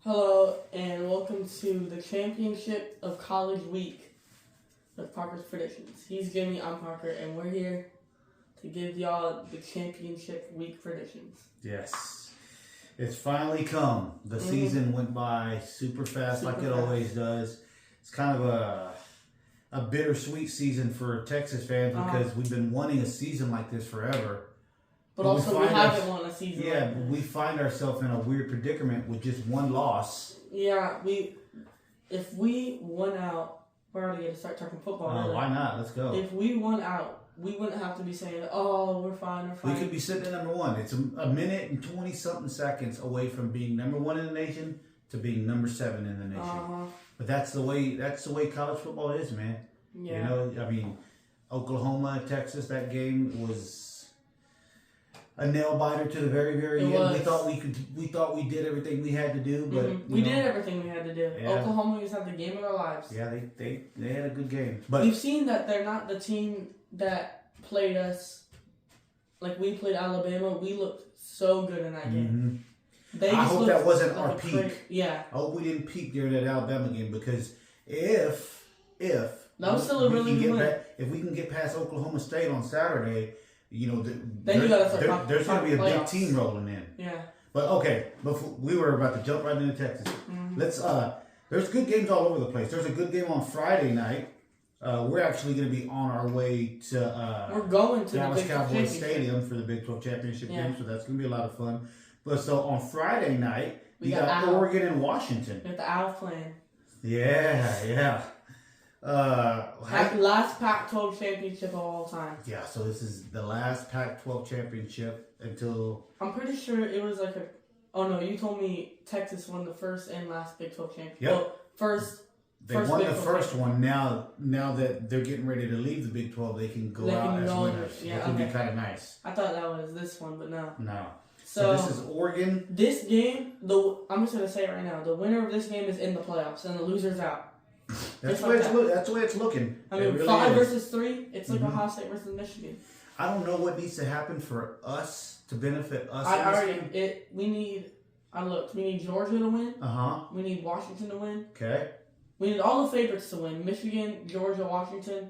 Hello, and welcome to the championship of college week with Parker's Predictions. He's Jimmy, I'm Parker, and we're here to give y'all the championship week predictions. Yes. It's finally come. The season went by super fast like it always does. It's kind of a bittersweet season for Texas fans because we've been wanting a season like this forever. But also, we haven't won a season. Yeah, like but we find ourselves in a weird predicament with just one loss. Yeah, if we won out, we're already going to start talking football. Why not? Let's go. If we won out, we wouldn't have to be saying, "Oh, we're fine, we're fine." We could be sitting at number one. It's a minute and 20-something seconds away from being number one in the nation to being number 7 in the nation. But that's the way college football is, man. Yeah. You know, I mean, Oklahoma, Texas, that game was a nail biter to the very, very end. Was. We thought we did everything we had to do, but we did everything we had to do. Yeah. Oklahoma just had the game of their lives. Yeah, they had a good game. But we've seen that they're not the team that played us like we played Alabama. We looked so good in that game. I hope that wasn't like our peak. Yeah. I hope we didn't peak during that Alabama game because if that was still a really good win. If we can get past Oklahoma State on Saturday, you know, there's going to be a big team rolling in. Yeah. But okay, we were about to jump right into Texas. Let's. There's good games all over the place. There's a good game on Friday night. We're actually going to be on our way to we're going to Dallas the Cowboys Stadium for the Big 12 championship game, so that's going to be a lot of fun. But so on Friday night, we got Oregon and Washington. We got the Owl playing. Yeah. Last Pac-12 championship of all time. Yeah, so this is the last Pac-12 championship until... I'm pretty sure it was like a... Oh, no, you told me Texas won the first and last Big 12 championship. Yep. Well, They won the first one. Now that they're getting ready to leave the Big 12, they can go out as winners. Yeah, it can be kind of nice. I thought that was this one, but no. No. So this is Oregon. This game, I'm just going to say it right now. The winner of this game is in the playoffs, and the loser's out. That's the way it's looking. I mean, really 5 is. versus 3. It's like Ohio State versus Michigan. I don't know what needs to happen for us to benefit us. We need Georgia to win. We need Washington to win. Okay. We need all the favorites to win: Michigan, Georgia, Washington,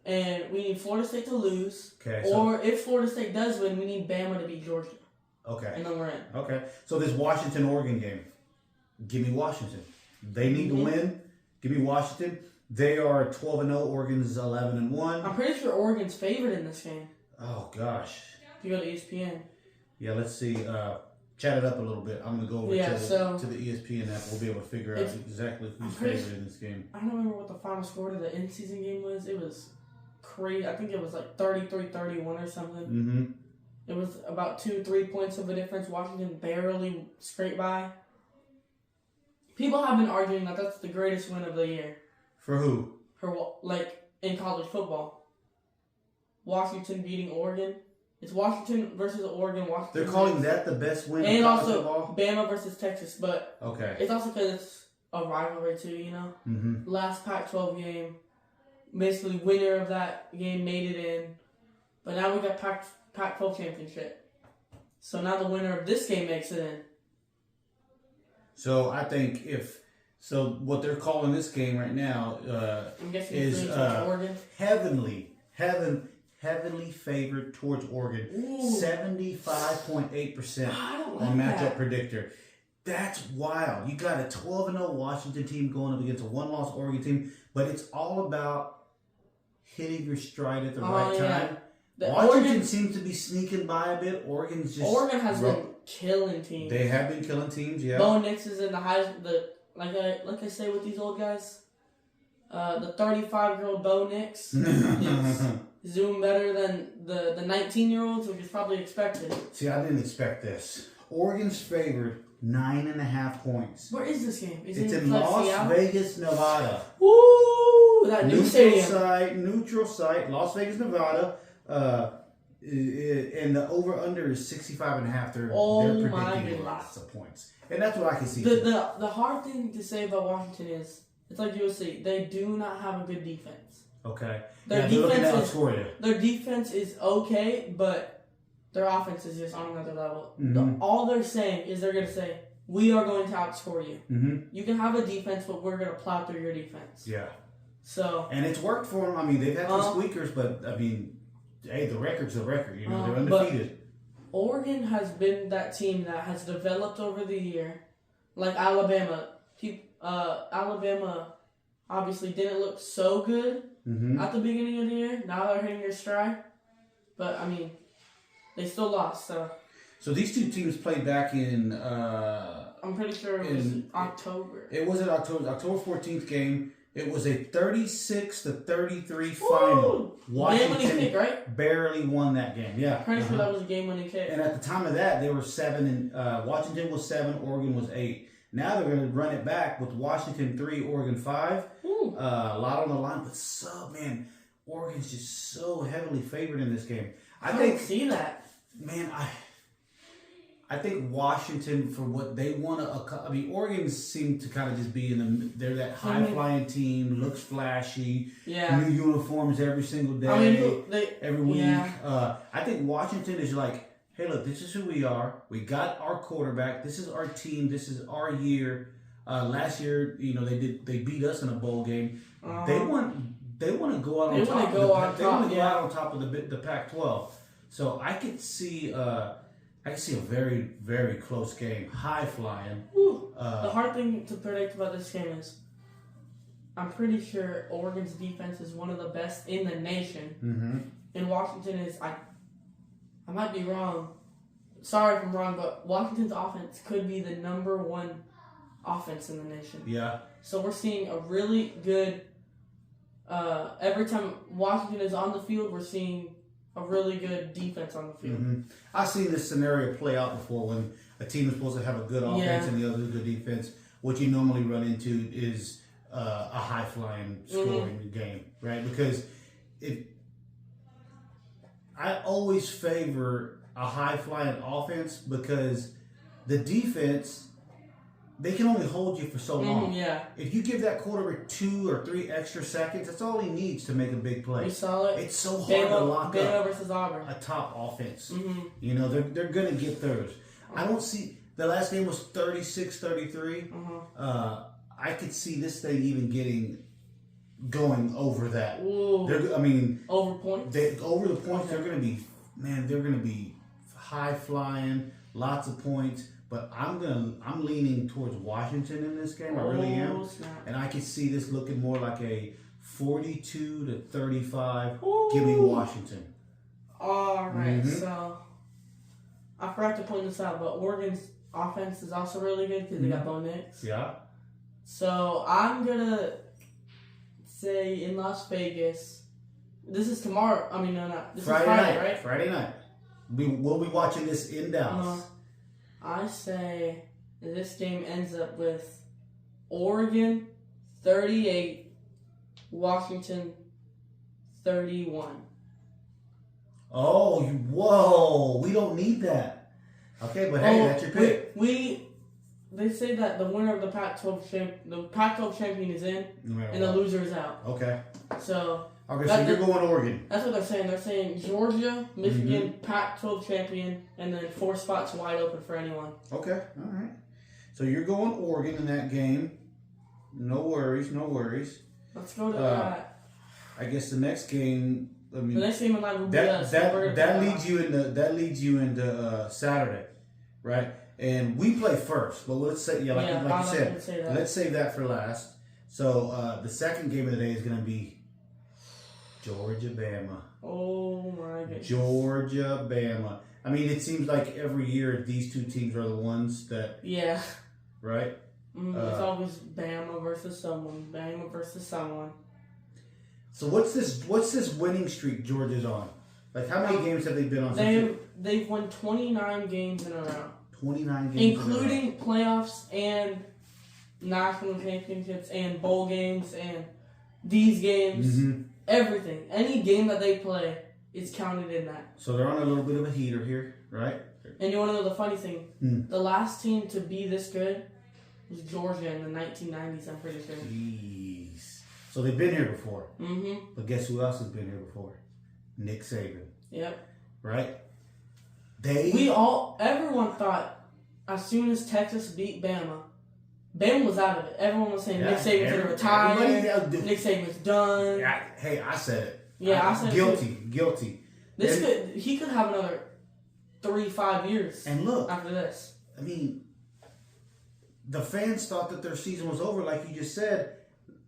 and we need Florida State to lose. Okay. Or if Florida State does win, we need Bama to beat Georgia. Okay. And then we're in. Okay. So this Washington-Oregon game, give me Washington. They need to win. Give me Washington. They are 12-0. Oregon's 11-1. I'm pretty sure Oregon's favored in this game. Oh gosh. If you go to ESPN. Yeah. Let's see. Chat it up a little bit. I'm gonna go over to the ESPN app. We'll be able to figure out exactly who's favored in this game. I don't remember what the final score to the in-season game was. It was crazy. I think it was like 33-31 or something. It was about 2-3 points of a difference. Washington barely scraped by. People have been arguing that that's the greatest win of the year. For who? In college football. Washington beating Oregon. It's Washington versus Oregon. They're calling that the best win and in college also football? Bama versus Texas, but it's also because it's a rivalry too, you know? Last Pac-12 game. Basically, winner of that game made it in. But now we got Pac-12 championship. So now the winner of this game makes it in. So I think what they're calling this game right now is Oregon. heavenly favored towards Oregon. 75.8% on matchup predictor. That's wild. You got a 12-0 Washington team going up against a 1-loss Oregon team, but it's all about hitting your stride at the right time. Washington seems to be sneaking by a bit. Oregon has been killing teams. They have been killing teams, yeah. Bo Nix is in the highest. Like I say with these old guys, the 35-year-old Bo Nix is doing better than the 19-year-olds, which is probably expected. See, I didn't expect this. Oregon's favored 9.5 points. Where is this game? It's in Las Vegas, Nevada. Woo! That new stadium. Neutral site, Las Vegas, Nevada. And the over-under is 65.5. They're predicting lots of points. And that's what I can see. The hard thing to say about Washington is, it's like USC. They do not have a good defense. Okay. Their defense is okay, but their offense is just on another level. All they're saying is they're going to say, we are going to outscore you. Mm-hmm. You can have a defense, but we're going to plow through your defense. Yeah. So. And it's worked for them. I mean, they've had some squeakers, but I mean, hey, the record's the record. You know, they're undefeated. Oregon has been that team that has developed over the year, like Alabama. Alabama obviously didn't look so good at the beginning of the year. Now they're hitting their stride, but I mean, they still lost. So these two teams played back in. I'm pretty sure it was October. It was an October 14th game. It was a 36-33 final. Washington kick, right? barely won that game. Yeah, pretty sure that was a game-winning kick. And at the time of that, they were 7 and Washington was 7, Oregon was 8. Now they're going to run it back with Washington 3, Oregon 5. A lot on the line, but man, Oregon's just so heavily favored in this game. I don't see that. Man, I think Washington, for what they want to... I mean, Oregon seemed to kind of just be they're that high-flying team, looks flashy, new uniforms every single day, every week. Yeah. I think Washington is like, hey, look, this is who we are. We got our quarterback. This is our team. This is our year. Last year, you know, they beat us in a bowl game. They want to go out on top. They want to go out on top of the Pac-12. So I could see... I can see a very, very close game, high flying. The hard thing to predict about this game is, I'm pretty sure Oregon's defense is one of the best in the nation, and Washington is. I might be wrong. Sorry if I'm wrong, but Washington's offense could be the number 1 offense in the nation. Yeah. So we're seeing a really good. Every time Washington is on the field, we're seeing a really good defense on the field. I've seen this scenario play out before when a team is supposed to have a good offense and the other good defense. What you normally run into is a high-flying scoring game, right? Because I always favor a high-flying offense because the defense, they can only hold you for so long. If you give that quarterback 2 or 3 extra seconds, that's all he needs to make a big play. We saw it. It's so hard to lock up versus Auburn. A top offense. You know, they're going to get theirs. I don't see... The last game was 36-33. I could see this thing even going over that. Over points? Over the points, they're going to be high-flying, lots of points. But I'm leaning towards Washington in this game. I really am. Snap. And I can see this looking more like a 42-35. Give me Washington. All right. So I forgot to point this out, but Oregon's offense is also really good because they got Bo Nix. Yeah. So I'm gonna say in Las Vegas. This is tomorrow. I mean, no, not this Friday is Friday, night. right? Friday night. We'll be watching this in Dallas. I say this game ends up with Oregon 38, Washington 31. Oh, whoa! We don't need that. Okay, but hey, that's your pick. They say that the winner of the Pac-12 champion is in, and the loser is out. Okay. So. Okay, so you're going Oregon. That's what they're saying. They're saying Georgia, Michigan, Pac-12 champion, and then 4 spots wide open for anyone. Okay, all right. So you're going Oregon in that game. No worries. Let's go to that. I guess the next game. I mean, the next game in line will be that leads you into Saturday, right? And we play first, but let's say like you said, let's save that for last. So the second game of the day is going to be Georgia-Bama. Oh my goodness. Georgia-Bama. I mean, it seems like every year these two teams are the ones that. Yeah. Right. It's always Bama versus someone. So what's this winning streak Georgia's on? Like how many games have they been on? They've won 29 games in a row. 29 games, including playoffs and national championships and bowl games and these games. Everything. Any game that they play is counted in that. So they're on a little bit of a heater here, right? And you want to know the funny thing? The last team to be this good was Georgia in the 1990s, I'm pretty sure. Jeez. So they've been here before. But guess who else has been here before? Nick Saban. Yep. Right? Everyone thought as soon as Texas beat Bama was out of it. Everyone was saying Nick Saban's going to retire. Nick Saban's done. Yeah, hey, I said it. Yeah, I said guilty. He could have another 3-5 years. And look, after this, I mean, the fans thought that their season was over, like you just said.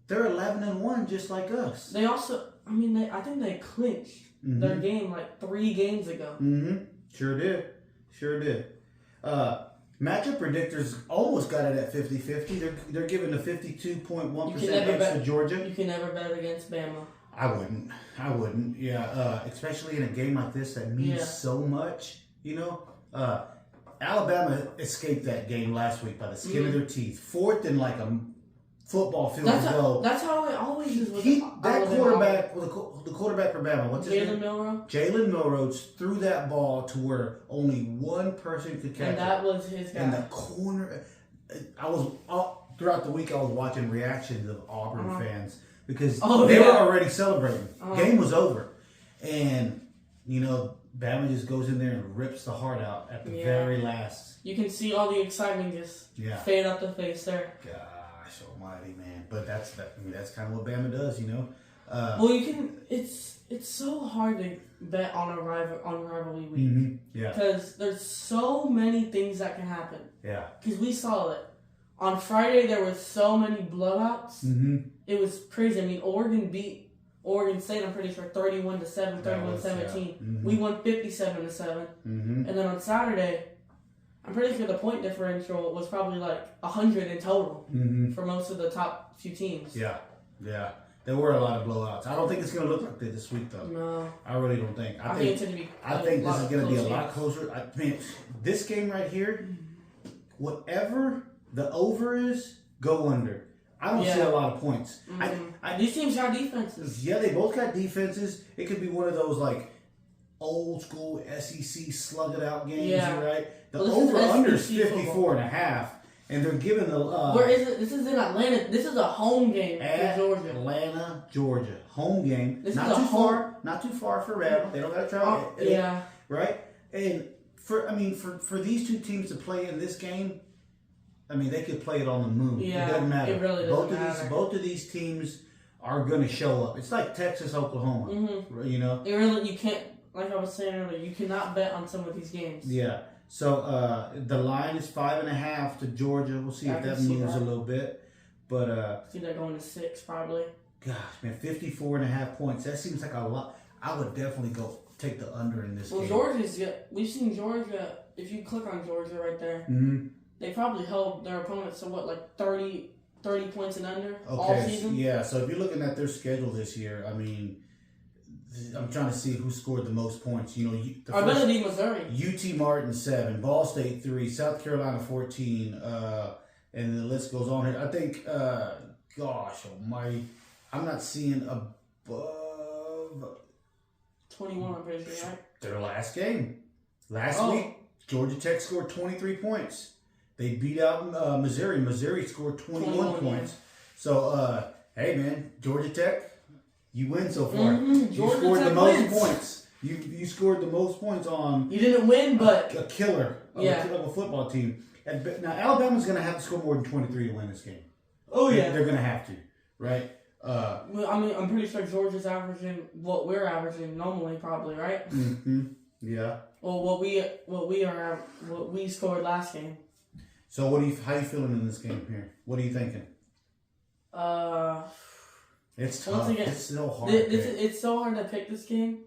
They're 11-1, just like us. They also, I think they clinched their game like 3 games ago. Mm-hmm. Sure did. Matchup predictors almost got it at 50-50. They're giving the 52.1% edge to Georgia. You can never bet against Bama. I wouldn't. Yeah, especially in a game like this that means so much. You know, Alabama escaped that game last week by the skin of their teeth. Fourth and like a football field to go. That's how it always is with that quarterback, the quarterback for Bama, what's his name? Jalen Milroe threw that ball to where only one person could catch it. And that was his guy. In the corner. Throughout the week, I was watching reactions of Auburn fans because they were already celebrating. Game was over. And, you know, Bama just goes in there and rips the heart out at the very last. You can see all the excitement just fade up the face there. Gosh almighty, man. But that's kind of what Bama does, you know. Well, you can. It's so hard to bet on rivalry week. Mm-hmm. Yeah. Because there's so many things that can happen. Yeah. Because we saw it on Friday. There were so many blowouts. Mm-hmm. It was crazy. I mean, Oregon beat Oregon State. I'm pretty sure 31-7, 31-17. Mm-hmm. We won 57-7. Mm-hmm. And then on Saturday, I'm pretty sure the point differential was probably like 100 in total for most of the top few teams. Yeah. There were a lot of blowouts. I don't think it's going to look like that this week, though. No. I really don't think. I think this is going to be a lot closer. I mean, this game right here, whatever the over is, go under. I don't see a lot of points. These teams got defenses. Yeah, they both got defenses. It could be one of those, like, old school SEC slug it out games, right? The over-under is 54.5. And they're giving the... Where is it? This is in Atlanta. This is a home game for Georgia. Atlanta, Georgia. Home game. This not is too far. Not too far for Bama. They don't got to travel. Right? And for these two teams to play in this game, I mean, they could play it on the moon. Yeah, it doesn't matter. It really doesn't matter. Both of these teams are going to show up. It's like Texas, Oklahoma. Mm-hmm. You know? You can't, like I was saying earlier, you cannot bet on some of these games. Yeah. So the line is 5.5 to Georgia. We'll see if that moves a little bit. But see that going to 6 probably. Gosh, man, 54.5 points. That seems like a lot. I would definitely go take the under in this game. Well, we've seen Georgia. If you click on Georgia right there, they probably held their opponents to like 30 points and under all season. Yeah. So if you're looking at their schedule this year, I mean, I'm trying to see who scored the most points. You know, I bet it'd be Missouri. UT Martin 7, Ball State 3, South Carolina 14, and the list goes on here. I think, gosh almighty, I'm not seeing above 21. I'm pretty sure, right? Their last game, last week, Georgia Tech scored 23 points. They beat out Missouri. Missouri scored 21 points. Yeah. So, hey man, Georgia Tech. You win so far. You scored the most points. You scored the most points on. You didn't win, but a killer of a football team. Now Alabama's going to have to score more than 23 to win this game. Oh yeah, they're going to have to, right? Well, I mean, I'm pretty sure Georgia's averaging what we're averaging normally, probably, right? Mm-hmm. Yeah. Well, what we scored last game. So how you feeling in this game here? What are you thinking? It's tough. Again, it's so hard. It's so hard to pick this game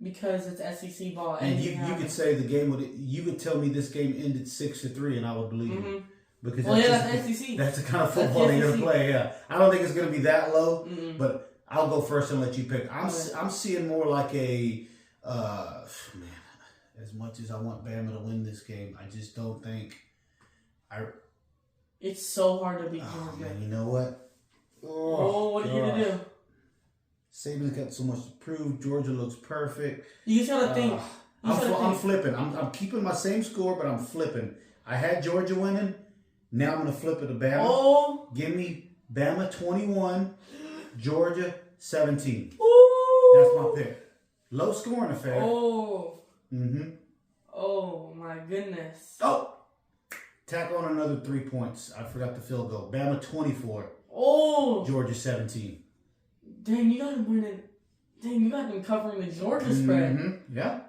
because it's SEC ball. And you could say the game you could tell me this game ended 6-3, and I would believe you. Because that's SEC. That's the kind of football they're going to play. Yeah, I don't think it's going to be that low, but I'll go first and let you pick. I'm seeing more like a man. As much as I want Bama to win this game, I just don't think. It's so hard to beat Georgia. Man, you know what? What are you going to do? Saban's got so much to prove. Georgia looks perfect. You just got to think. I'm flipping. I'm keeping my same score, but I'm flipping. I had Georgia winning. Now I'm going to flip it to Bama. Give me Bama 21, Georgia 17. That's my pick. Low scoring affair. Oh my goodness. Tack on another 3 points. I forgot the field goal. Bama 24. Oh. Georgia 17. Dang, you got them winning. Dang, you got them covering the Georgia spread. Mm-hmm. Yeah.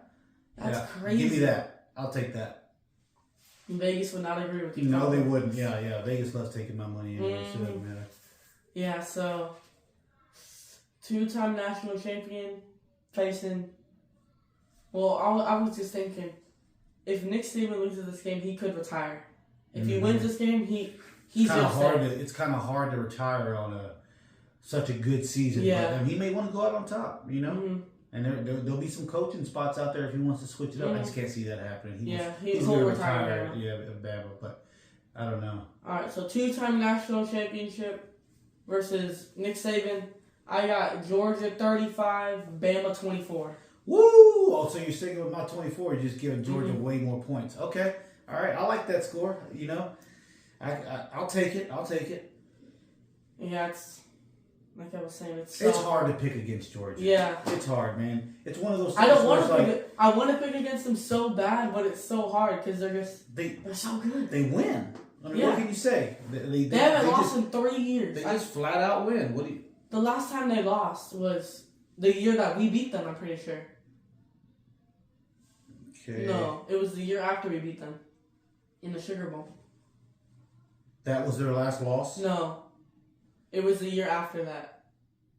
That's crazy. Give me that. I'll take that. Vegas would not agree with you. No, they wouldn't. Yeah. Vegas loves taking my money anyway, so it doesn't matter. Yeah, so 2-time national champion facing. Well, I was just thinking, if Nick Saban loses this game, he could retire. If he wins this game, he's kind of hard. It's kind of hard to retire on such a good season. Yeah, but, he may want to go out on top. You know. Mm-hmm. And there'll be some coaching spots out there if he wants to switch it up. I just can't see that happening. He's going to retire. Bama, but I don't know. All right, so 2-time national championship versus Nick Saban. I got Georgia 35, Bama 24. Woo! Oh, so you're sticking with my 24. You're just giving Georgia way more points. Okay. All right. I like that score. You know, I'll take it. Yeah, it's like I was saying. It's hard to pick against Georgia. Yeah. It's hard, man. It's one of those. I don't want to pick. I want to pick against them so bad, but it's so hard because they're so good. They win. I mean, what can you say? They haven't lost in 3 years. They just flat out win. What do you? The last time they lost was the year that we beat them. I'm pretty sure. Okay. No, it was the year after we beat them in the Sugar Bowl. That was their last loss? No. It was the year after that.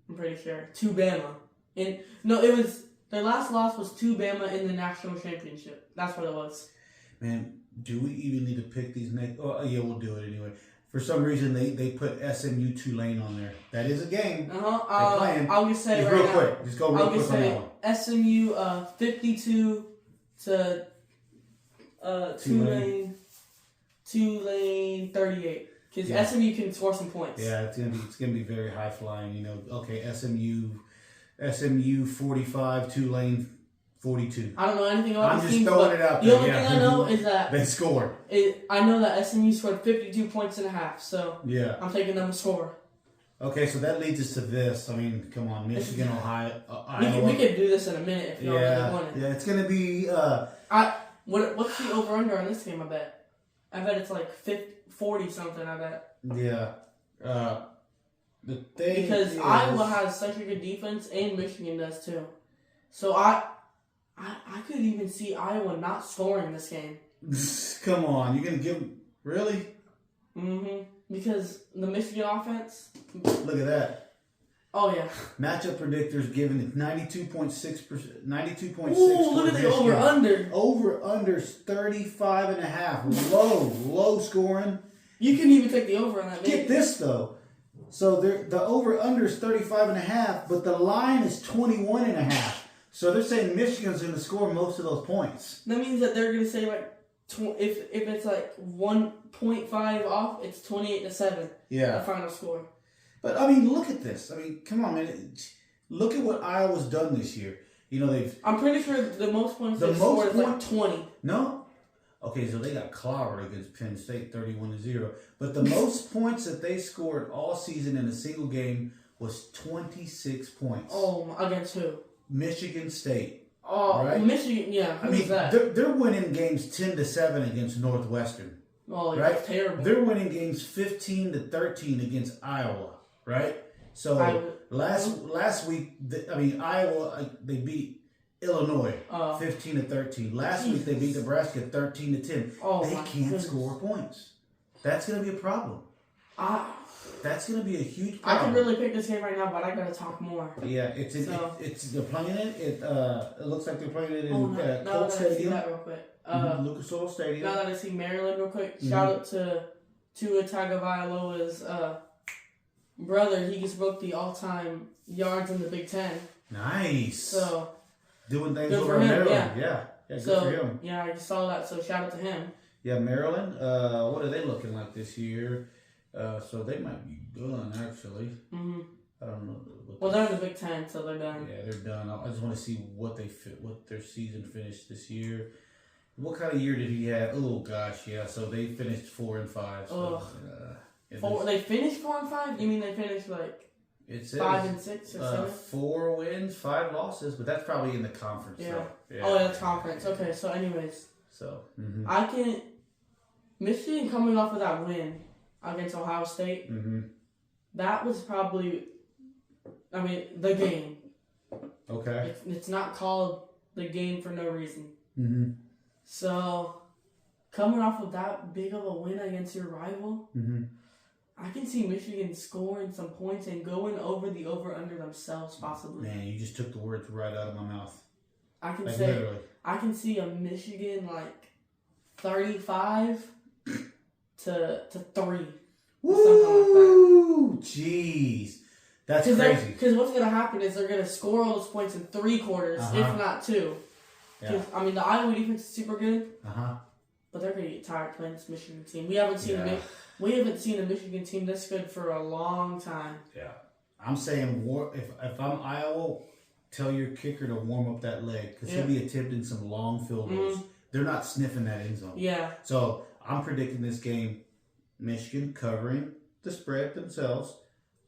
I'm pretty sure. To Bama. It was their last loss was to Bama in the national championship. That's what it was. Man, do we even need to pick these next? Oh, yeah, we'll do it anyway. For some reason, they put SMU Tulane on there. That is a game. They're playing. I'll just say real quick. Just go real quick on that one. SMU 52 to Tulane 38. Because SMU can score some points. Yeah, it's gonna be very high flying. You know, okay, SMU 45, Tulane 42. I don't know anything about I'm just throwing it out there. The only thing I know is that they scored. I know that SMU scored 52 points and a half. So yeah, I'm taking them to score. Okay, so that leads us to this. I mean, come on, Michigan, Ohio, Iowa. We could do this in a minute if you really want it. Yeah, it's gonna be. What's the over under on this game? I bet it's like 40 something. I bet. Yeah. The thing because Iowa has such a good defense and Michigan does too, so I could even see Iowa not scoring this game. Come on, you're gonna give really? Mm-hmm. Because the Michigan offense. Look at that. Oh yeah. Matchup predictors giving it 92.6%. 92.6. Ooh, look at the over under. Over under 35.5. Low scoring. You can even take the over on that. Get this though. So the over under is 35.5, but the line is 21.5. So they're saying Michigan's going to score most of those points. That means that they're going to say like if it's like 1.5 off, it's 28-7. Yeah. The final score. But I mean, look at this. I mean, come on, man. Look at what Iowa's done this year. You know I'm pretty sure the most points they scored is like 20. No. Okay, so they got clobbered against Penn State 31-0. But the most points that they scored all season in a single game was 26 points. Oh, against who? Michigan State. Oh, right? Michigan, yeah. I mean, they're winning games 10-7 against Northwestern. Oh, yeah, right? That's terrible. They're winning games 15-13 against Iowa, right? So last week, Iowa they beat Illinois 15-13. Last week they beat Nebraska 13-10. Oh, they can't score points. That's going to be a problem. That's going to be a huge problem. I could really pick this game right now, but I got to talk more. Yeah, they're playing it. It looks like they're playing it in Colt Stadium. That real quick. Lucas Oil Stadium. Now that I see Maryland real quick, shout out to Tua Tagovailoa's brother. He just broke the all-time yards in the Big Ten. Nice. So doing things over Maryland. Yeah, good for him. Yeah, I just saw that. So shout out to him. Yeah, Maryland. What are they looking like this year? So they might be done actually. Mm-hmm. I don't know. Well, they're in the Big Ten, so they're done. Yeah, they're done. I just want to see what their season finished this year. What kind of year did he have? Oh gosh, yeah. So they finished 4-5. So, they finished 4-5. You mean they finished like it says 5-6 or 7? 4 wins, 5 losses, but that's probably in the conference. Yeah. So, yeah. Oh, that's conference. Okay. So, anyways. So Michigan coming off of that win against Ohio State, that was probably, the game. Okay. It's not called the game for no reason. Mm-hmm. So, coming off of that big of a win against your rival, I can see Michigan scoring some points and going over the over-under themselves, possibly. Man, you just took the words right out of my mouth. I can literally. I can see a Michigan 35 to 3. Woo! Jeez. That's crazy. Because what's going to happen is they're going to score all those points in 3 quarters, if not 2. Yeah. The Iowa defense is super good, but they're going to get tired playing this Michigan team. We haven't seen a Michigan team this good for a long time. Yeah. I'm saying if I'm Iowa, tell your kicker to warm up that leg because he'll be attempting some long field goals. They're not sniffing that end zone. Yeah. So I'm predicting this game, Michigan covering the spread themselves,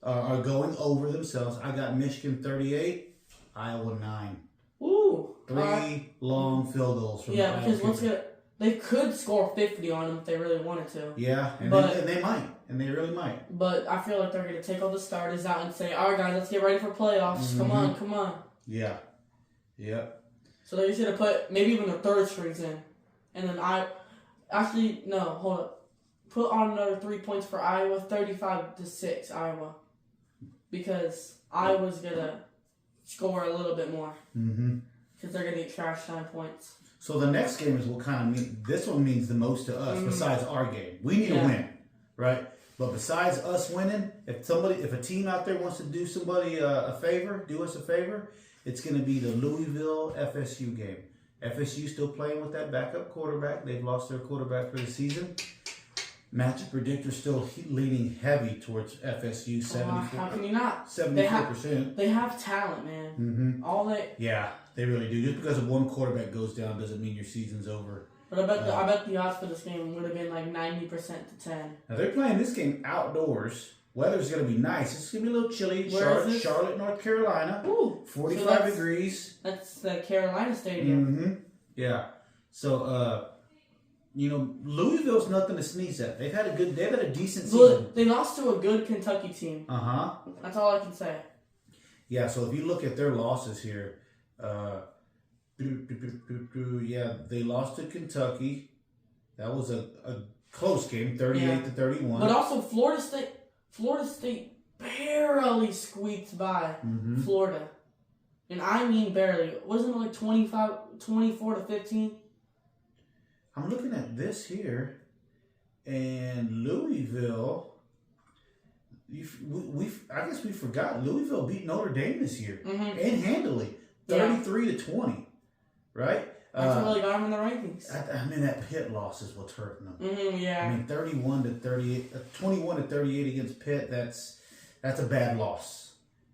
are going over themselves. I got Michigan 38, Iowa 9. Ooh. 3 long field goals from Iowa because they could score 50 on them if they really wanted to. Yeah, and they might. And they really might. But I feel like they're going to take all the starters out and say, all right, guys, let's get ready for playoffs. Come on. Yeah. Yep. So they're just going to put maybe even the third strings in. And then hold up. Put on another 3 points for Iowa, 35-6, Iowa. Because Iowa's going to score a little bit more. Because they're going to get trash time points. So the next game is what kind of mean. This one means the most to us besides our game. We need a win, right? But besides us winning, if a team out there wants to do somebody a favor, do us a favor, it's going to be the Louisville FSU game. FSU still playing with that backup quarterback. They've lost their quarterback for the season. Matchup predictor still leaning heavy towards FSU. 74%. How can you not? 74%. They have talent, man. Yeah, they really do. Just because of one quarterback goes down doesn't mean your season's over. But I bet the odds for this game would have been 90% to 10. Now they're playing this game outdoors. Weather's going to be nice. It's going to be a little chilly. Charlotte, North Carolina. Ooh, 45 degrees. That's the Carolina Stadium. Yeah. So, Louisville's nothing to sneeze at. They've had a decent season. They lost to a good Kentucky team. That's all I can say. Yeah. So if you look at their losses here, they lost to Kentucky. That was a close game, 38-31. But also Florida State barely squeaked by Florida. And I mean barely. Wasn't it 24-15? I'm looking at this here, and Louisville. I guess we forgot. Louisville beat Notre Dame this year and handily, 33-20. Right? That's what really got them in the rankings. That Pitt loss is what's hurting them. 31-38, 21-38 against Pitt. That's a bad loss.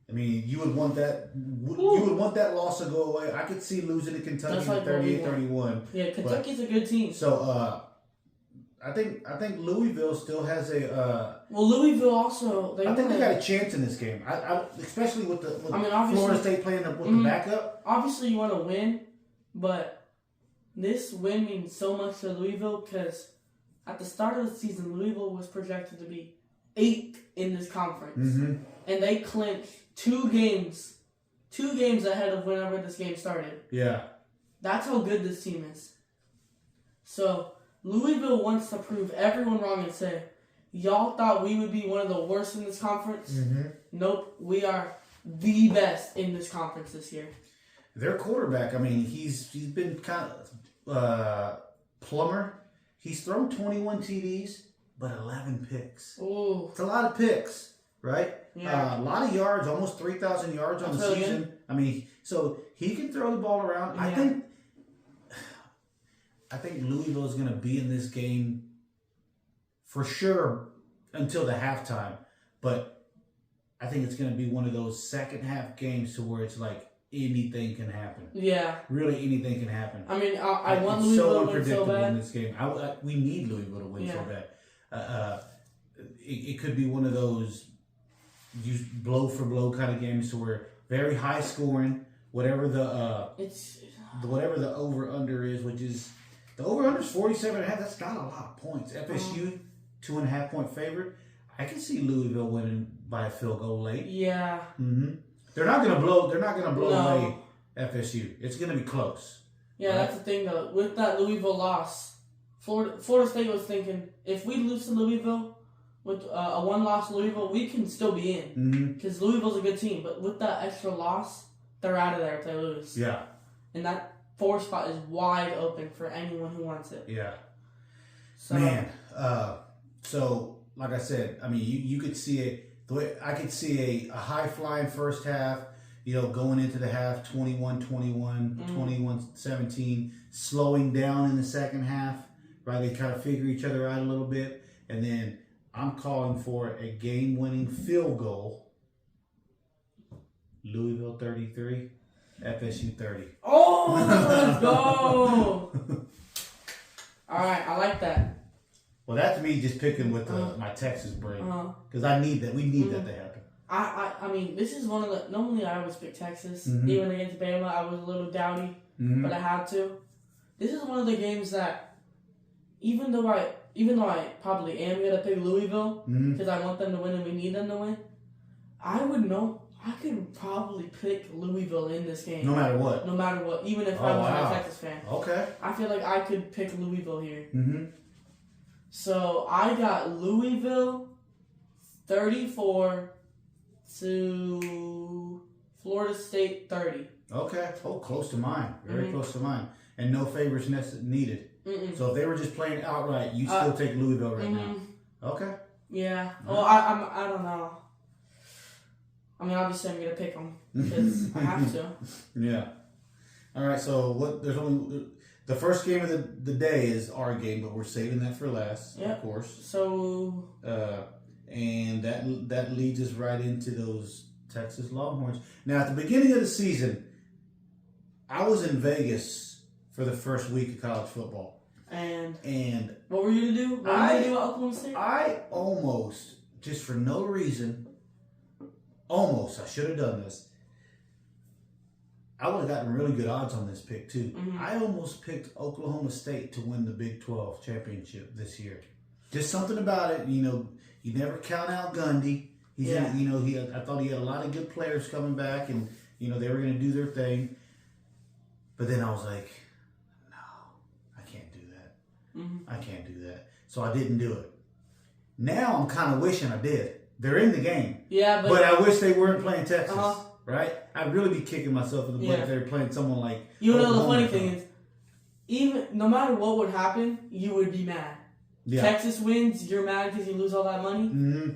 You would want that. You would want that loss to go away. I could see losing to Kentucky 38-31. Yeah, Kentucky's a good team. So I think Louisville still has a. Louisville also. I think they got a chance in this game. Especially with Florida State playing with the backup. Obviously, you want to win, but this win means so much to Louisville because at the start of the season, Louisville was projected to be 8th in this conference, and they clinched 2 games ahead of whenever this game started. Yeah, that's how good this team is. So Louisville wants to prove everyone wrong and say, y'all thought we would be one of the worst in this conference? Nope, we are the best in this conference this year. Their quarterback, he's been kind of Plummer. He's thrown 21 TDs, but 11 picks. Ooh. It's a lot of picks, right? Yeah. A lot of yards, almost 3,000 yards on the season. Good. So he can throw the ball around. Yeah. I think Louisville is going to be in this game for sure until the halftime. But I think it's going to be one of those second half games to where it's like anything can happen. Yeah. Really, anything can happen. I want Louisville to win so bad. In this game. We need Louisville to win so bad. It could be one of those blow for blow kind of games to where very high scoring, whatever the over under is, which is The over-under is 47.5. That's not a lot of points. FSU, 2.5 point favorite. I can see Louisville winning by a field goal late. Yeah. Mm-hmm. They're not gonna blow away FSU. It's gonna be close. Yeah, right? That's the thing though. With that Louisville loss, Florida State was thinking if we lose to Louisville with a one-loss Louisville, we can still be in because Louisville's a good team. But with that extra loss, they're out of there if they lose. Yeah. And that 4 spot is wide open for anyone who wants it. Yeah. So, man, so like I said, I mean, you could see I could see a high flying first half, going into the half 21-21, 21-17, slowing down in the second half, right? They kind of figure each other out a little bit, and then I'm calling for a game-winning field goal. Louisville 33. FSU 30. Oh, let's go! All right, I like that. Well, that's me just picking with my Texas brain because I need that. We need that to happen. I mean, this is one of the. Normally, I always pick Texas. Even against Bama, I was a little dowdy, but I had to. This is one of the games that, even though I probably am gonna pick Louisville because I want them to win and we need them to win, I could probably pick Louisville in this game. No matter what. No matter what. Even if I was a Texas fan. Okay. I feel like I could pick Louisville here. So I got Louisville 34 to Florida State 30. Okay. Oh, close to mine. Very close to mine. And no favors needed. So if they were just playing outright, you still take Louisville right now. Okay. Yeah. Well, I don't know. I mean, obviously, I'm gonna pick them because I have to. Yeah. All right. So there's only the first game of the day is our game, but we're saving that for last, of course. So. And that leads us right into those Texas Longhorns. Now, at the beginning of the season, I was in Vegas for the first week of college football. And what were you gonna do? What were you gonna do at Oklahoma State? I almost, just for no reason. I should have done this. I would have gotten really good odds on this pick too. I almost picked Oklahoma State to win the Big 12 championship this year. Just something about it, you never count out Gundy. I thought he had a lot of good players coming back, and they were going to do their thing. But then I was like, no, I can't do that. I can't do that. So I didn't do it. Now I'm kind of wishing I did. They're in the game. Yeah, but I wish they weren't playing Texas. Right? I'd really be kicking myself in the butt if they were playing someone like. The funny thing is, even no matter what would happen, you would be mad. Yeah. Texas wins, you're mad because you lose all that money.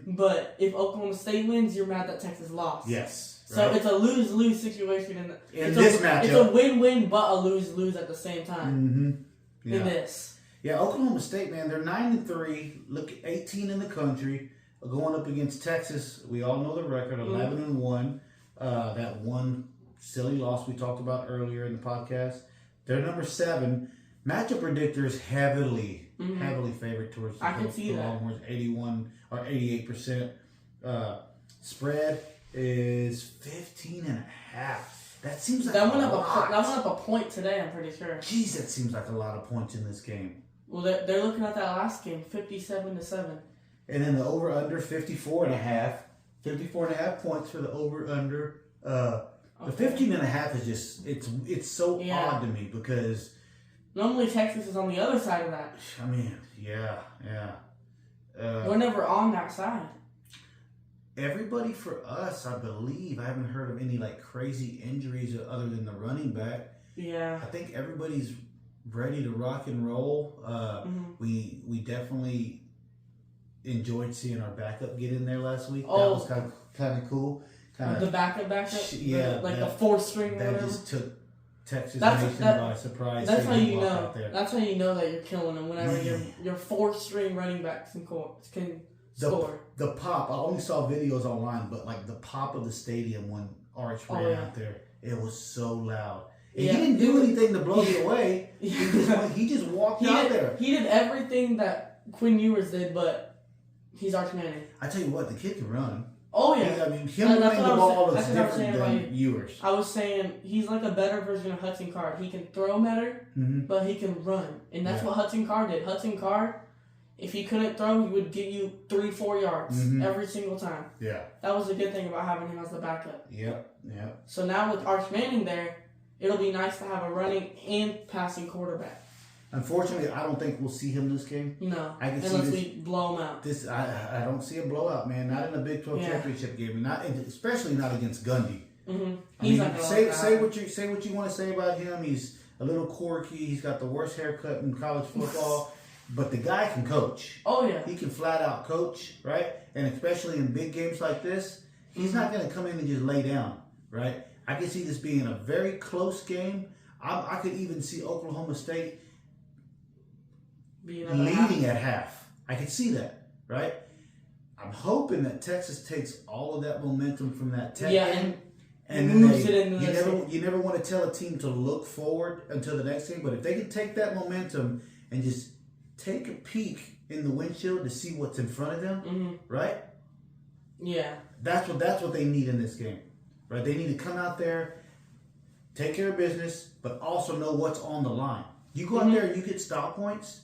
But if Oklahoma State wins, you're mad that Texas lost. Yes. Right? So it's a lose-lose situation in this matchup. It's a win-win, but a lose-lose at the same time. In this. Yeah, Oklahoma State, man, they're 9-3. Look, 18 in the country. Going up against Texas, we all know the record, 11-1. That one silly loss we talked about earlier in the podcast. They're number 7. Matchup predictors heavily favored towards the Longhorns, 81 or 88%. Spread is 15.5. That seems like that went up a point today. I'm pretty sure. Jeez, that seems like a lot of points in this game. Well, they're looking at that last game, 57-7. And then the over/under 54.5. 54.5 points for the over/under. The 15.5 is just it's so odd to me because normally Texas is on the other side of that. I mean, yeah. We're never on that side. Everybody for us, I believe, I haven't heard of any like crazy injuries other than the running back. Yeah. I think everybody's ready to rock and roll. We definitely enjoyed seeing our backup get in there last week. That was kind of cool. The backup? Yeah. The 4th string or that whatever? just took Texas Nation by surprise. That's how you know. That's how you know that you're killing them whenever your 4th string running backs can score. The pop, I only saw videos online, but like the pop of the stadium when Arch ran out there, it was so loud. And he didn't do anything to blow you away. He just walked out there. He did everything that Quinn Ewers did, but he's Arch Manning. I tell you what, the kid can run. Oh yeah. I mean, him running the ball looks different than Ewers. I was saying he's like a better version of Hudson Card. He can throw better, but he can run, and that's what Hudson Card did. Hudson Card, if he couldn't throw, he would get you 3-4 yards every single time. Yeah. That was a good thing about having him as the backup. Yep. So now with Arch Manning there, it'll be nice to have a running and passing quarterback. Unfortunately, I don't think we'll see him this game. No, I can unless see we blow him out. I don't see a blowout, man. Not in a Big 12 championship game, especially not against Gundy. Say what you want to say about him. He's a little quirky. He's got the worst haircut in college football, but the guy can coach. Oh yeah, he can flat out coach, right? And especially in big games like this, he's not going to come in and just lay down, right? I can see this being a very close game. I could even see Oklahoma State leading at half. I could see that, right? I'm hoping that Texas takes all of that momentum from that Tech game and moves it into you never want to tell a team to look forward until the next game, but if they can take that momentum and just take a peek in the windshield to see what's in front of them, right? Yeah. That's what they need in this game, right? They need to come out there, take care of business, but also know what's on the line. You go out there and you get style points,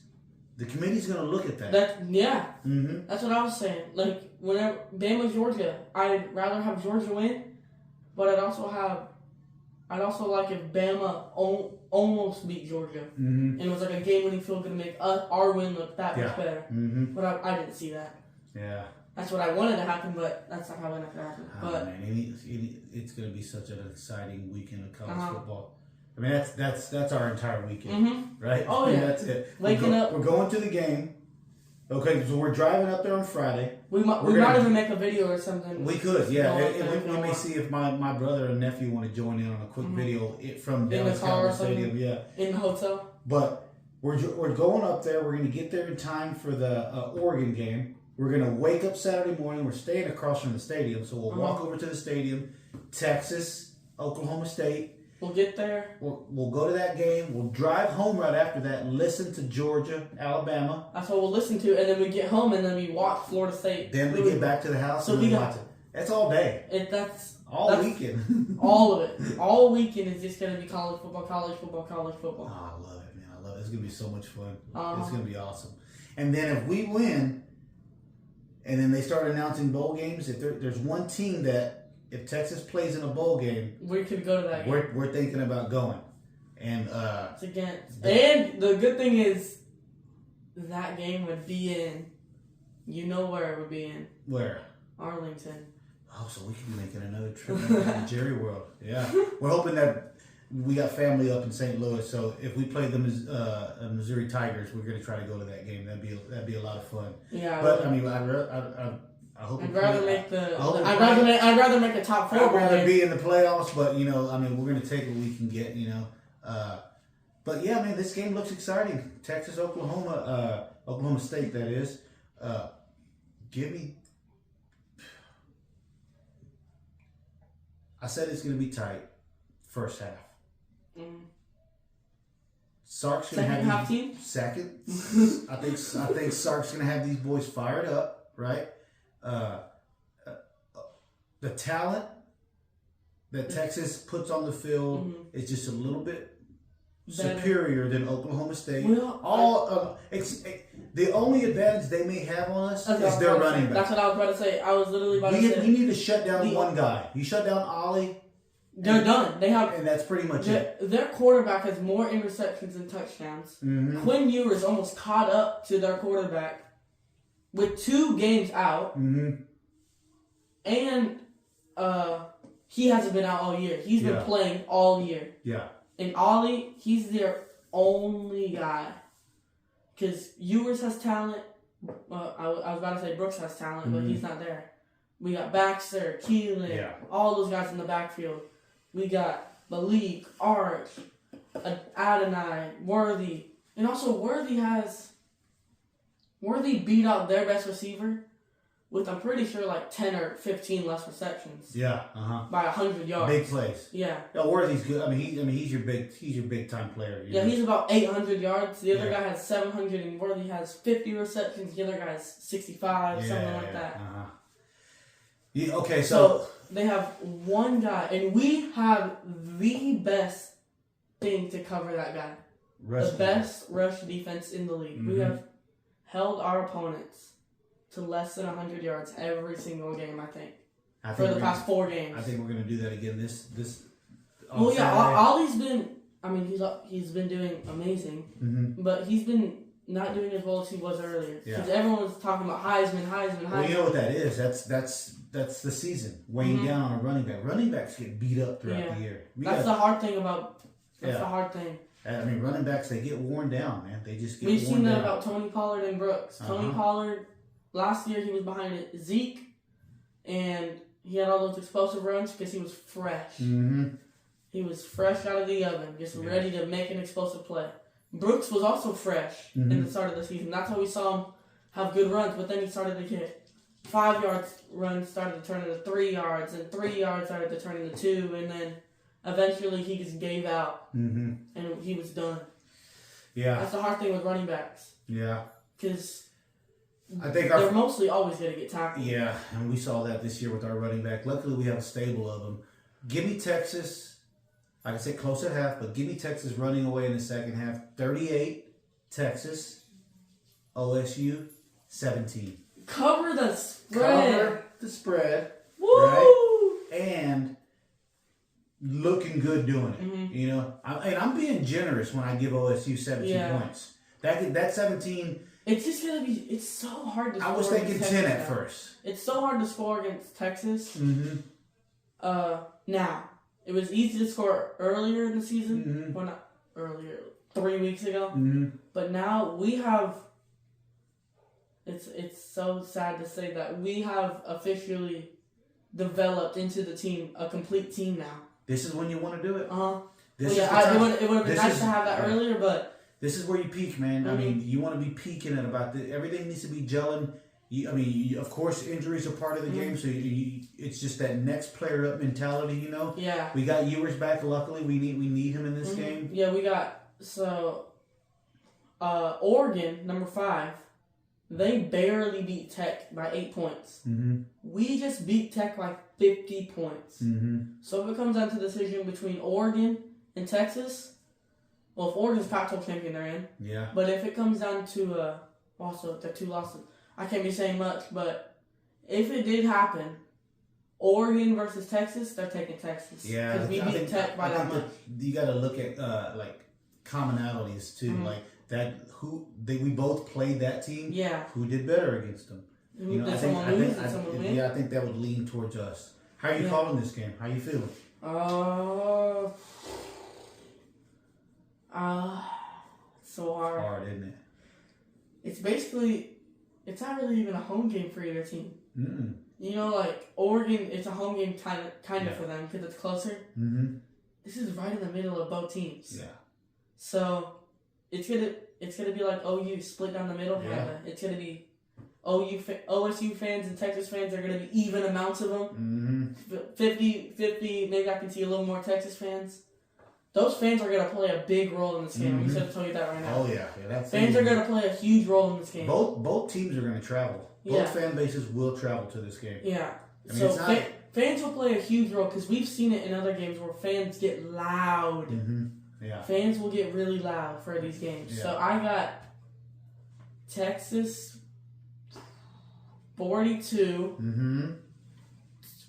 the committee's going to look at that. That's what I was saying. Like, whenever Bama, Georgia, I'd rather have Georgia win, but I'd also like if Bama almost beat Georgia. And it was like a game-winning field goal to make our win look that much better. But I didn't see that. Yeah. That's what I wanted to happen, but that's not how it happened. Man, it's going to be such an exciting weekend of college football. I mean, that's our entire weekend, right? Oh yeah, that's it. Waking up, we're going to the game. Okay, so we're driving up there on Friday. We might even make a video or something. We could, yeah. We may see if my brother and nephew want to join in on a quick video from Dallas Cowboys Stadium. Yeah, in the hotel. But we're going up there. We're going to get there in time for the Oregon game. We're going to wake up Saturday morning. We're staying across from the stadium, so we'll walk over to the stadium. Texas, Oklahoma State. We'll get there. We'll go to that game. We'll drive home right after that and listen to Georgia, Alabama. That's what we'll listen to. And then we get home and then we watch Florida State. Then we get back to the house and we watch it. That's all day. That's weekend. All of it. All weekend is just going to be college football, college football, college football. Oh, I love it, man. I love it. It's going to be so much fun. It's going to be awesome. And then if we win, and then they start announcing bowl games, if there's one team that, if Texas plays in a bowl game, we could go to that game. We're thinking about going. And it's against. And the good thing is that game would be in, you know where it would be in. Where? Arlington. Oh, so we could be making another trip to Jerry World. Yeah. We're hoping that we got family up in St. Louis, so if we play the Missouri Tigers, we're going to try to go to that game. That'd be a lot of fun. Yeah. But I mean, I hope I'd rather make a top 4. I'd rather be in the playoffs, but I mean, we're going to take what we can get. But yeah, man, this game looks exciting. Texas, Oklahoma, Oklahoma State, that is. Give me. I said it's going to be tight. First half. Sark's going to have half team. Second. I think Sark's going to have these boys fired up, right? The talent that Texas puts on the field is just a little bit superior than Oklahoma State. Well, the only advantage they may have on us is their running back. That's what I was about to say. I was literally about to say. We need to shut down one guy. You shut down Ollie. They're done. And that's pretty much it. Their quarterback has more interceptions than touchdowns. Quinn Ewers almost caught up to their quarterback with 2 games out. And he hasn't been out all year. He's been playing all year. Yeah. And Ollie, he's their only guy. Because Ewers has talent. I was about to say Brooks has talent, but he's not there. We got Baxter, Keelan, all those guys in the backfield. We got Malik, Arch, Adonai, Worthy. And also Worthy beat out their best receiver with, I'm pretty sure, like 10 or 15 less receptions. Yeah, by 100 yards. Big plays. Yeah. Yeah, Worthy's good. I mean, he's your big time player. Yeah, he's about 800 yards. The other guy has 700, and Worthy has 50 receptions. The other guy has 65, something like that. Yeah, okay, so they have one guy, and we have the best thing to cover that guy. The best rush defense in the league. Mm-hmm. We have held our opponents to less than 100 yards every single game, I think for the past 4 games. I think we're going to do that again this well, yeah, Ollie's been, I mean, he's been doing amazing, mm-hmm. but he's been not doing as well as he was earlier. Because everyone was talking about Heisman. Well, you know what that is? That's the season. Weighing mm-hmm. down on a running back. Running backs get beat up throughout the year. That's the hard thing about, the hard thing. I mean, running backs, they get worn down, man. They just get We've worn down. We've seen that about Tony Pollard and Brooks. Tony Pollard, last year he was behind Zeke, and he had all those explosive runs because he was fresh. Mm-hmm. He was fresh out of the oven, just ready to make an explosive play. Brooks was also fresh in the start of the season. That's how we saw him have good runs, but then he started to get 5 yards runs started to turn into 3 yards, and 3 yards started to turn into 2, and then eventually he just gave out, and he was done. Yeah. That's the hard thing with running backs. Yeah. Because I think they're mostly always going to get tackled. Yeah, and we saw that this year with our running back. Luckily, we have a stable of them. Give me Texas. Like I said, close at half, but give me Texas running away in the second half. 38, Texas. OSU, 17. Cover the spread. Cover the spread. Woo! Right? And looking good doing it. Mm-hmm. You know, I'm being generous when I give OSU 17 points. That 17. It's just gonna be. It's so hard to score. I was thinking 10 at first. It's so hard to score against Texas. Mm-hmm. Now it was easy to score earlier in the season. Mm-hmm. Well, not earlier, 3 weeks ago. Mm-hmm. But now we have. It's so sad to say that we have officially developed into the team, a complete team now. This is when you want to do it. It would have been nice to have that earlier, but. This is where you peak, man. Mm-hmm. I mean, you want to be peaking at about everything needs to be gelling. Of course, injuries are part of the game, so it's just that next player up mentality, you know. Yeah. We got Ewers back. Luckily, we need him in this game. Yeah, we got Oregon, number 5. They barely beat Tech by 8 points. Mm-hmm. We just beat Tech by 50 points. Mm-hmm. So if it comes down to the decision between Oregon and Texas. Well, if Oregon's Pac-12 champion, they're in. Yeah. But if it comes down to, also, the 2 losses, I can't be saying much, but if it did happen, Oregon versus Texas, they're taking Texas. Yeah. Because we beat Tech by that much. You got to look at, commonalities, too. Mm-hmm. We both played that team. Yeah. Who did better against them? You know, someone lose and someone win? Yeah, I think that would lean towards us. How are you calling this game? How are you feeling? It's so hard. It's hard, isn't it? It's basically, it's not really even a home game for either team. Mm-mm. You know, like Oregon, it's a home game kind of for them because it's closer. Mm-hmm. This is right in the middle of both teams. Yeah. So it's gonna be like OU split down the middle. Yeah. It's gonna be OSU fans and Texas fans are gonna be even amounts of them. Mm-hmm. 50-50. Maybe I can see a little more Texas fans. Those fans are going to play a big role in this game. I'm just going to tell you that right now. Oh, yeah. That's fans are going to play a huge role in this game. Both teams are going to travel. Both fan bases will travel to this game. Yeah. I mean, fans will play a huge role because we've seen it in other games where fans get loud. Mm-hmm. Yeah. Fans will get really loud for these games. Yeah. So I got Texas 42. Mm-hmm.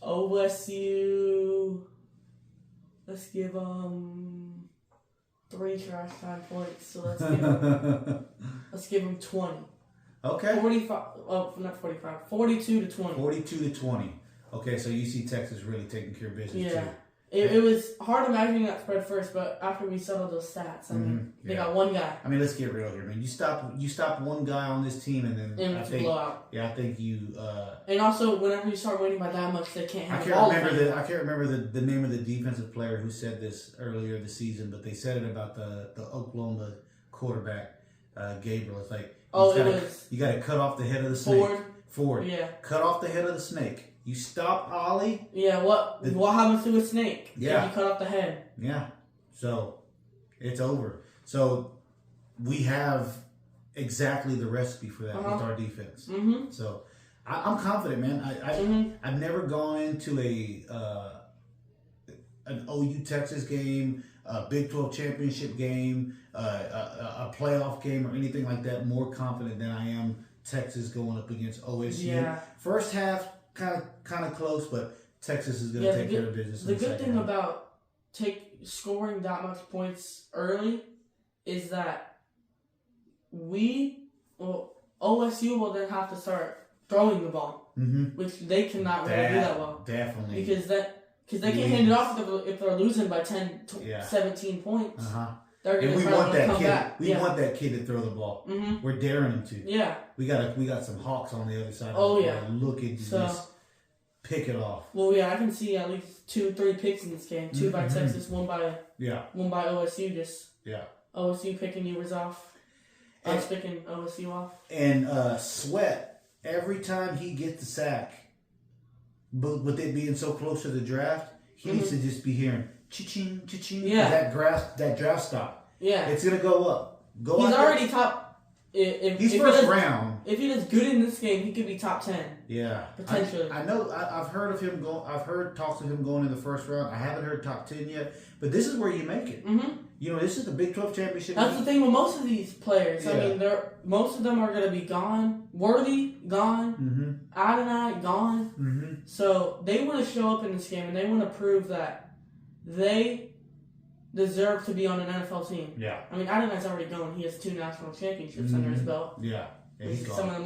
OSU... Let's give 3 trash time points. So let's give them 20. Okay. 45. Oh, not 45. 42 to 20. 42 to 20. Okay, so you see Texas really taking care of business too. It was hard imagining that spread first, but after we settled those stats, I mean, they got one guy. I mean, let's get real here, man. You stop one guy on this team, and then it's a blowout. Yeah, I think you. And also, whenever you start winning by that much, they can't have. I can't remember the name of the defensive player who said this earlier this season, but they said it about the Oklahoma quarterback, Gabriel. It's like you got to cut off the head of the snake. Ford. Yeah. Cut off the head of the snake. You stop Ollie. Yeah, what happens to a snake? Yeah. If you cut off the head. Yeah. So, it's over. So, we have exactly the recipe for that with our defense. Mm-hmm. So, I'm confident, man. I've never gone into an OU Texas game, a Big 12 championship game, a playoff game, or anything like that more confident than I am Texas going up against OSU. Yeah. First half, kind of close, but Texas is going to take care of business. The good thing about scoring that much points early is that OSU will then have to start throwing the ball, which they cannot really do that well. Definitely. Because they can't hand it off if they're losing by 10, 17 points. They're going to come back. We want that kid to throw the ball. We're daring him to. Yeah. We got some hawks on the other side. Oh, yeah. Looking to just pick it off. Well, yeah, I can see at least 2-3 picks in this game. 2 by Texas, 1 by OSU. Just OSU picking yours off. Us picking OSU off. And Sweat, every time he gets the sack, but with it being so close to the draft, he needs to just be hearing cha-ching, cha-ching. Yeah. That draft stock. Yeah. It's going to go up. He's already top. He's first round. If he does good in this game, he could be top 10. Yeah. Potentially. I know. I've heard of him I've heard talks of him going in the first round. I haven't heard top 10 yet. But this is where you make it. This is the Big 12 championship. That's the thing with most of these players. Yeah. I mean, most of them are going to be gone. Worthy, gone. Adonai, gone. So they want to show up in this game, and they want to prove that they deserve to be on an NFL team. Yeah. I mean, Adonai's already gone. He has 2 national championships under his belt. Yeah. He's some of the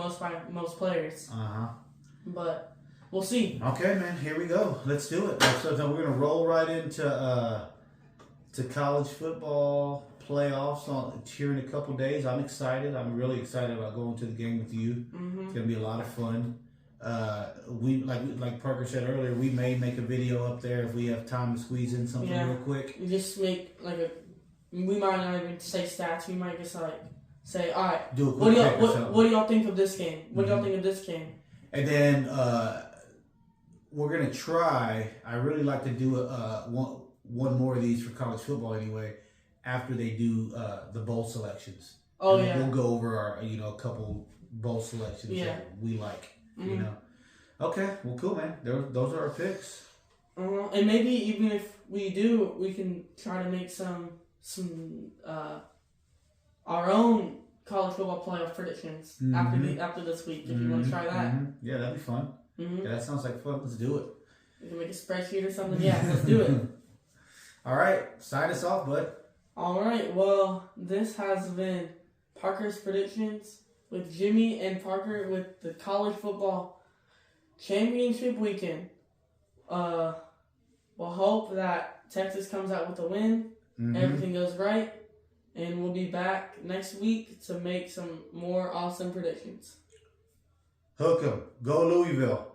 most players. But we'll see. Okay, man. Here we go. Let's do it. So we're gonna roll right into to college football playoffs here in a couple days. I'm excited. I'm really excited about going to the game with you. It's gonna be a lot of fun. We like Parker said earlier, we may make a video up there if we have time to squeeze in something real quick. We just make we might not even say stats. We might just say, all right, what do y'all think of this game? What do y'all think of this game? And then we're gonna try. I really like to do one more of these for college football anyway. After they do the bowl selections, we'll go over our a couple bowl selections that we like. You know. Okay. Well, cool, man. Those are our picks. And maybe even if we do, we can try to make some our own college football playoff predictions after this week. If you want to try that. Yeah, that'd be fun. Yeah, that sounds like fun. Let's do it. We can make a spreadsheet or something. Yeah, let's do it. All right. Sign us off, bud. All right. Well, this has been Parker's predictions with Jimmy and Parker with the college football championship weekend. We'll hope that Texas comes out with a win. Everything goes right. And we'll be back next week to make some more awesome predictions. Hook 'em. Go Louisville.